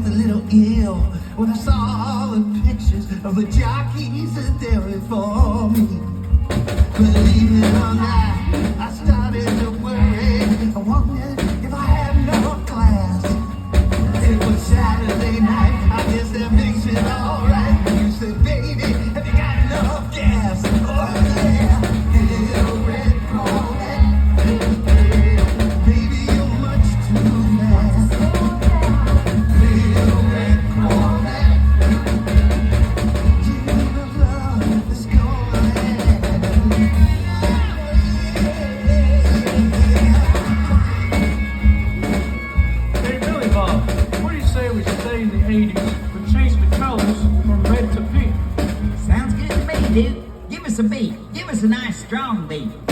felt a little ill when I saw all the pictures of the jockeys that they were for me. Believe it or not, I started to worry. I wondered if I had no class. It was Saturday night, I guess that makes it alright. You said, baby, have you got enough gas? Oh yeah, little red Corvette. Baby, you're much too fast. Little red Corvette. Give me the love, let's go ahead. Hey, Billy Bob, what do you say we stay in the 80s but change the colors from red to pink? Sounds good to me, dude. Give us a beat. Give us a nice strong beat.